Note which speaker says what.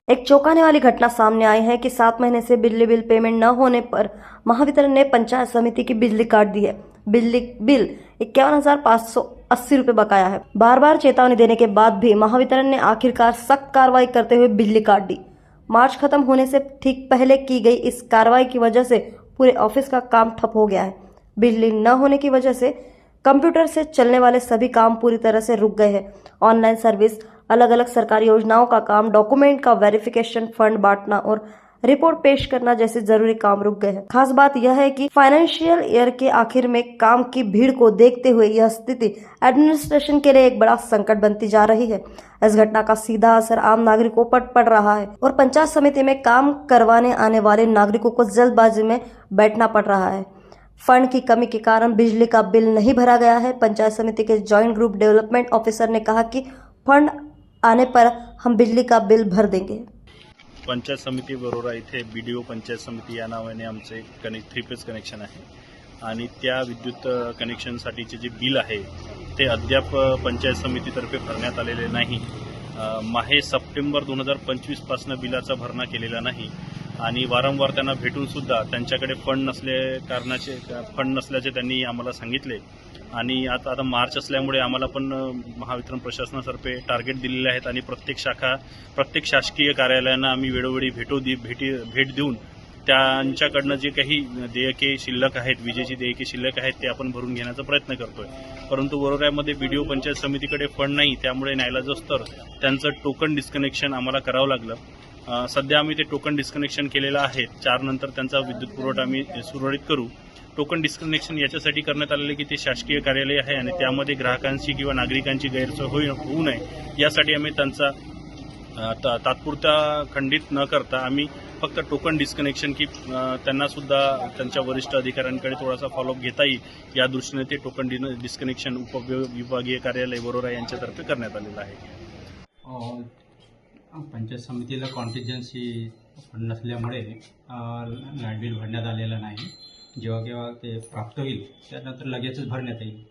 Speaker 1: एक चौंकाने वाली घटना सामने आई है कि 7 महीने से बिजली बिल पेमेंट न होने पर महावितरण ने पंचायत समिति की बिजली काट दी है। बिजली बिल 51,580 रुपए बकाया है। बार बार चेतावनी देने के बाद भी महावितरण ने आखिरकार सख्त कार्रवाई करते हुए बिजली काट दी। मार्च खत्म होने से ठीक पहले की गई इस कार्रवाई की वजह से पूरे ऑफिस का काम ठप हो गया है। बिजली न होने की वजह से कंप्यूटर से चलने वाले सभी काम पूरी तरह से रुक गए हैं। ऑनलाइन सर्विस, अलग अलग सरकारी योजनाओं का काम, डॉक्यूमेंट का वेरिफिकेशन, फंड बांटना और रिपोर्ट पेश करना जैसे जरूरी काम रुक गए हैं। खास बात यह है कि फाइनेंशियल ईयर के आखिर में काम की भीड़ को देखते हुए यह स्थिति एडमिनिस्ट्रेशन के लिए एक बड़ा संकट बनती जा रही है। इस घटना का सीधा असर आम नागरिकों पर पड़ रहा है और पंचायत समिति में काम करवाने आने वाले नागरिकों को जल्दबाजी में बैठना पड़ रहा है। फंड की कमी के कारण बिजली का बिल नहीं भरा गया है। पंचायत समिति के जॉइंट ग्रुप डेवलपमेंट ऑफिसर ने कहा कि फंड आने पर हम बिजली का बिल भर देंगे।
Speaker 2: पंचायत समिती वरोरा इथे BDO पंचायत समिती या नावाने आमचे 3 फेज कनेक्शन आहे आणि त्या विद्युत कनेक्शनसाठीचे जे बिल आहे ते अद्याप पंचायत समितीतर्फे भरण्यात आलेले नाही। माहे सप्टेंबर 2025 पासून बिलाचा भरणा केलेला नाही आणि वारंवार त्यांना भेटून सुद्धा त्यांच्याकडे फंड नसल्याचे त्यांनी आम्हाला सांगितले आणि आता मार्च असल्यामुळे आम्हाला पण महावितरण प्रशासनातर्फे टार्गेट दिलेले आहेत आणि प्रत्येक शासकीय कार्यालयांना आम्ही वेळोवेळी भेट देऊन त्यांच्याकडनं जे काही देयके शिल्लक आहेत, विजेची देयके शिल्लक आहेत ते आपण भरून घेण्याचा प्रयत्न करतोय। परंतु वरोऱ्यामध्ये BDO पंचायत समितीकडे फंड नाही, त्यामुळे न्यायालयास्तोवर त्यांचं टोकन डिस्कनेक्शन आम्हाला करावं लागलं। सध्या आम्ही ते टोकन डिस्कनेक्शन केलेलं आहे। 4 नंतर त्यांचा विद्युत पुरवठा आम्ही सुरळीत करू। टोकन डिस्कनेक्शन याच्यासाठी करण्यात आलेले की ते शासकीय कार्यालय आहे आणि त्यामध्ये ग्राहकांची किंवा नागरिकांची गैरसोय होऊ नये यासाठी आम्ही त्यांचा तात्पुरता खंडित न करता आम्ही फक्त टोकन डिस्कनेक्शन की त्यांना सुद्धा त्यांच्या वरिष्ठ अधिकाऱ्यांकडे थोडासा फॉलोअप घेता येईल या दृष्टीने ते टोकन डिस्कनेक्शन उपविभागीय कार्यालय वरोरा यांच्यातर्फे करण्यात आलेलं आहे।
Speaker 3: पंचायत समितीला कॉन्टिजन्सी फंड नसल्यामुळे लाईट बिल भरण्यात आलेलं नाही। जेव्हा केव्हा ते प्राप्त होईल त्यानंतर लगेचच भरण्यात येईल।